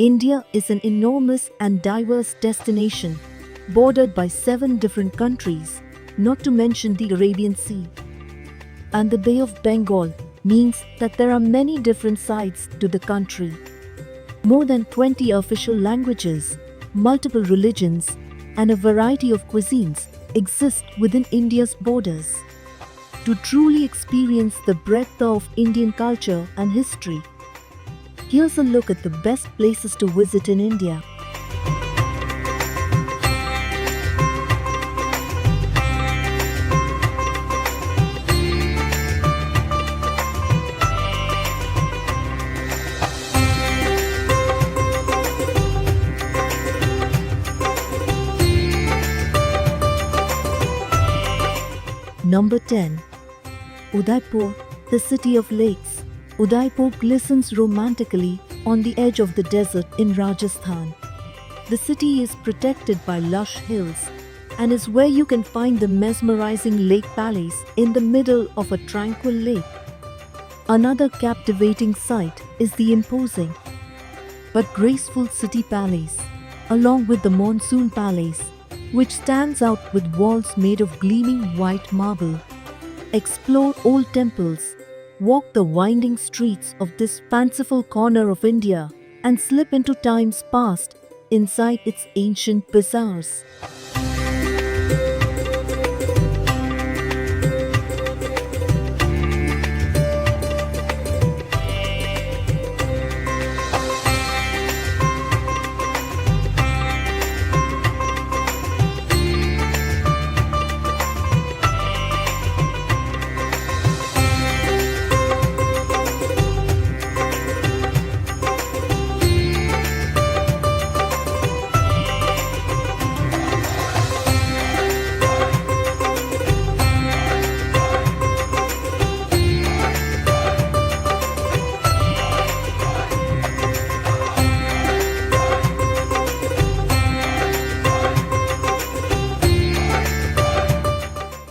India is an enormous and diverse destination, bordered by 7 different countries, not to mention the Arabian Sea. And the Bay of Bengal means that there are many different sides to the country. More than 20 official languages, multiple religions, and a variety of cuisines exist within India's borders. To truly experience the breadth of Indian culture and history, here's a look at the best places to visit in India. Number 10. Udaipur, the city of lakes. Udaipur glistens romantically on the edge of the desert in Rajasthan. The city is protected by lush hills and is where you can find the mesmerizing lake palace in the middle of a tranquil lake. Another captivating sight is the imposing but graceful city palace, along with the monsoon palace, which stands out with walls made of gleaming white marble. Explore old temples, walk the winding streets of this fanciful corner of India, and slip into times past inside its ancient bazaars.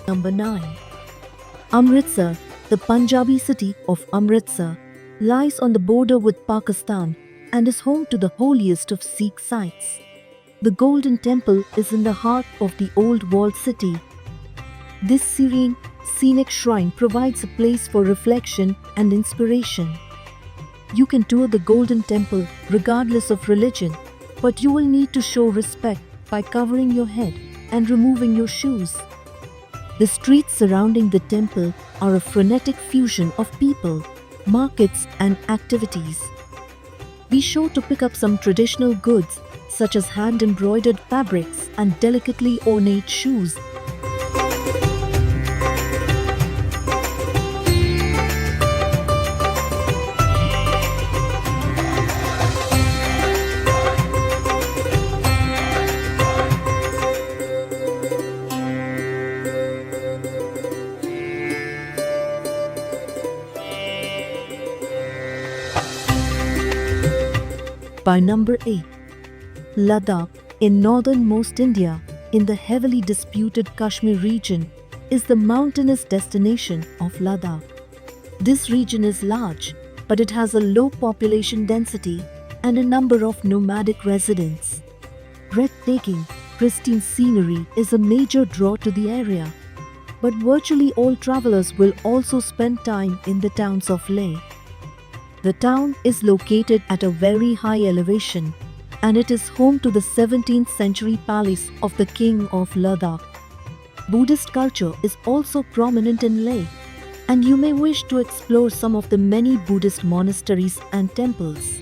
Number 9. Amritsar, the Punjabi city of Amritsar, lies on the border with Pakistan and is home to the holiest of Sikh sites. The Golden Temple is in the heart of the old walled city. This serene, scenic shrine provides a place for reflection and inspiration. You can tour the Golden Temple regardless of religion, but you will need to show respect by covering your head and removing your shoes. The streets surrounding the temple are a frenetic fusion of people, markets, and activities. Be sure to pick up some traditional goods such as hand-embroidered fabrics and delicately ornate shoes. By number 8. Ladakh, in northernmost India, in the heavily disputed Kashmir region, is the mountainous destination of Ladakh. This region is large, but it has a low population density and a number of nomadic residents. Breathtaking, pristine scenery is a major draw to the area, but virtually all travelers will also spend time in the towns of Leh. The town is located at a very high elevation, and it is home to the 17th century palace of the King of Ladakh. Buddhist culture is also prominent in Leh, and you may wish to explore some of the many Buddhist monasteries and temples.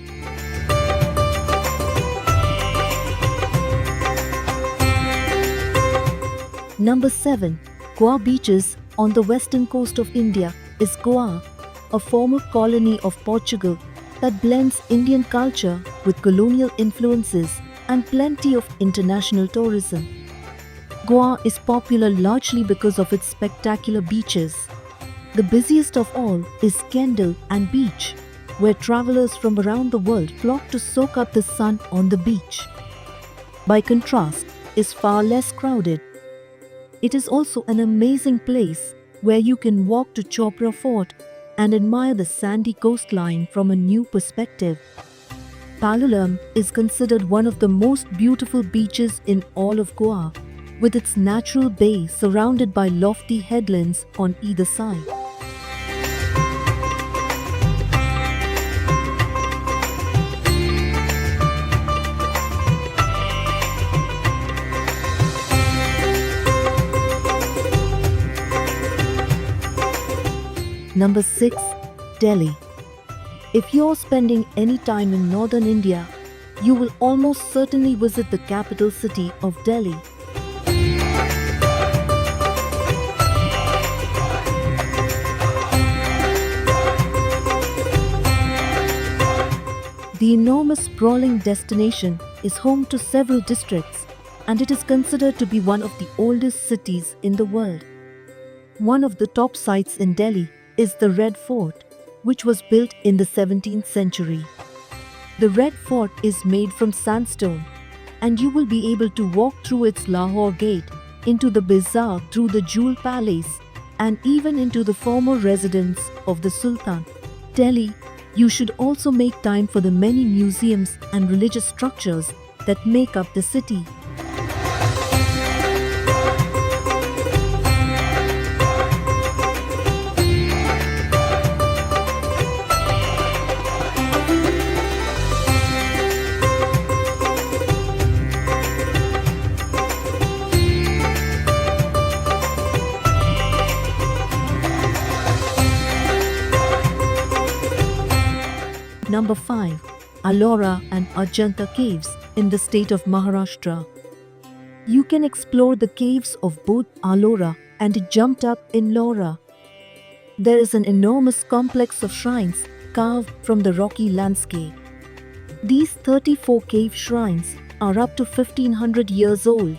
Number 7. Goa beaches on the western coast of India is Goa, a former colony of Portugal that blends Indian culture with colonial influences and plenty of international tourism. Goa is popular largely because of its spectacular beaches. The busiest of all is Kendal and Beach, where travelers from around the world flock to soak up the sun on the beach. By contrast, is far less crowded. It is also an amazing place where you can walk to Chopra Fort and admire the sandy coastline from a new perspective. Palolem is considered one of the most beautiful beaches in all of Goa, with its natural bay surrounded by lofty headlands on either side. Number 6. Delhi. If you're spending any time in northern India, you will almost certainly visit the capital city of Delhi. The enormous sprawling destination is home to several districts, and it is considered to be one of the oldest cities in the world. One of the top sites in Delhi is the Red Fort, which was built in the 17th century. The Red Fort is made from sandstone, and you will be able to walk through its Lahore Gate, into the bazaar through the Jewel Palace, and even into the former residence of the Sultan. Delhi, you should also make time for the many museums and religious structures that make up the city. Number 5. Ellora and Ajanta Caves in the state of Maharashtra. You can explore the caves of both Ellora and Ajanta in Ellora. There is an enormous complex of shrines carved from the rocky landscape. These 34 cave shrines are up to 1500 years old,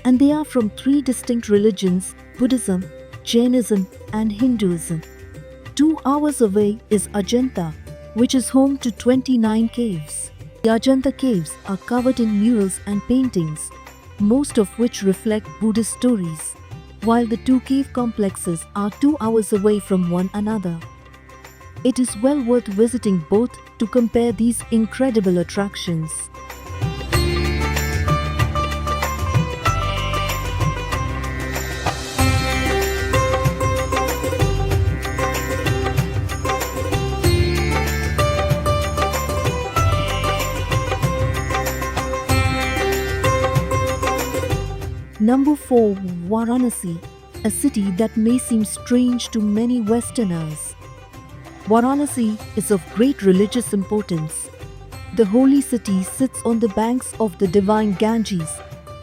and they are from 3 distinct religions: Buddhism, Jainism, and Hinduism. 2 hours away is Ajanta, which is home to 29 caves. The Ajanta caves are covered in murals and paintings, most of which reflect Buddhist stories, while the 2 cave complexes are 2 hours away from one another. It is well worth visiting both to compare these incredible attractions. Number 4. Varanasi, a city that may seem strange to many Westerners. Varanasi is of great religious importance. The holy city sits on the banks of the divine Ganges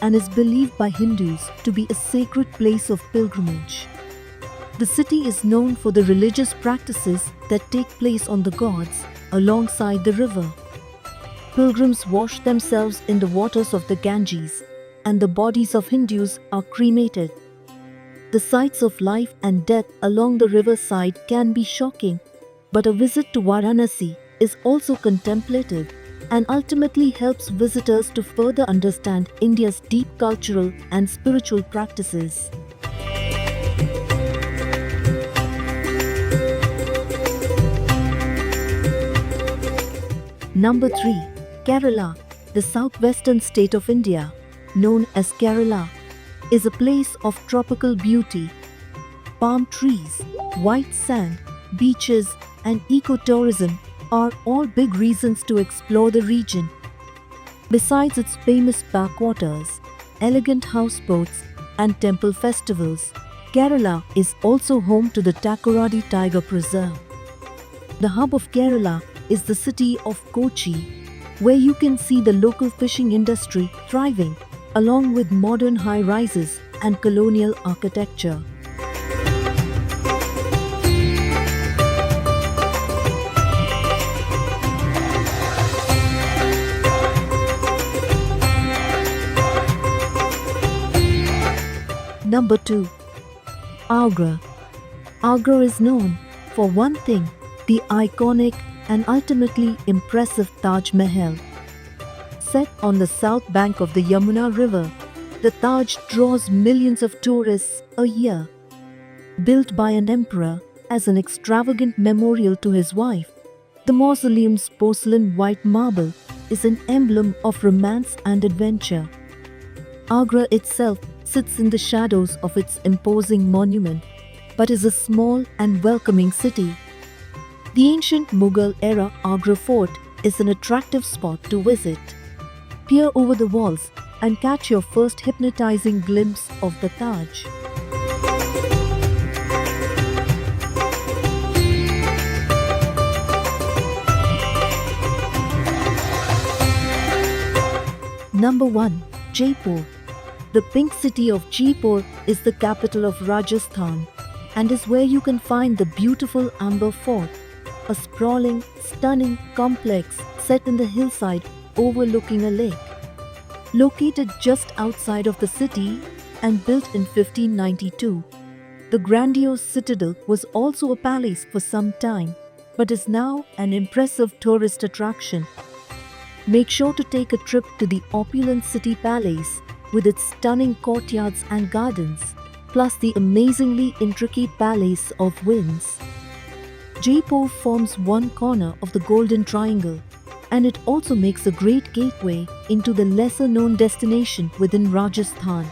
and is believed by Hindus to be a sacred place of pilgrimage. The city is known for the religious practices that take place on the ghats alongside the river. Pilgrims wash themselves in the waters of the Ganges, and the bodies of Hindus are cremated. The sights of life and death along the riverside can be shocking, but a visit to Varanasi is also contemplative and ultimately helps visitors to further understand India's deep cultural and spiritual practices. Number 3. Kerala, the southwestern state of India, known as Kerala, is a place of tropical beauty. Palm trees, white sand, beaches, and ecotourism are all big reasons to explore the region. Besides its famous backwaters, elegant houseboats, and temple festivals, Kerala is also home to the Takoradi Tiger Preserve. The hub of Kerala is the city of Kochi, where you can see the local fishing industry thriving, along with modern high-rises and colonial architecture. Number 2. Agra. Agra is known for one thing: the iconic and ultimately impressive Taj Mahal. Set on the south bank of the Yamuna River, the Taj draws millions of tourists a year. Built by an emperor as an extravagant memorial to his wife, the mausoleum's porcelain white marble is an emblem of romance and adventure. Agra itself sits in the shadows of its imposing monument, but is a small and welcoming city. The ancient Mughal-era Agra fort is an attractive spot to visit. Peer over the walls and catch your first hypnotizing glimpse of the Taj. Number 1. Jaipur. The pink city of Jaipur is the capital of Rajasthan and is where you can find the beautiful Amber Fort, a sprawling, stunning complex set in the hillside overlooking a lake. Located just outside of the city and built in 1592, the grandiose citadel was also a palace for some time, but is now an impressive tourist attraction. Make sure to take a trip to the opulent city palace with its stunning courtyards and gardens, plus the amazingly intricate palace of winds. Jaipur forms one corner of the Golden Triangle, and it also makes a great gateway into the lesser-known destination within Rajasthan.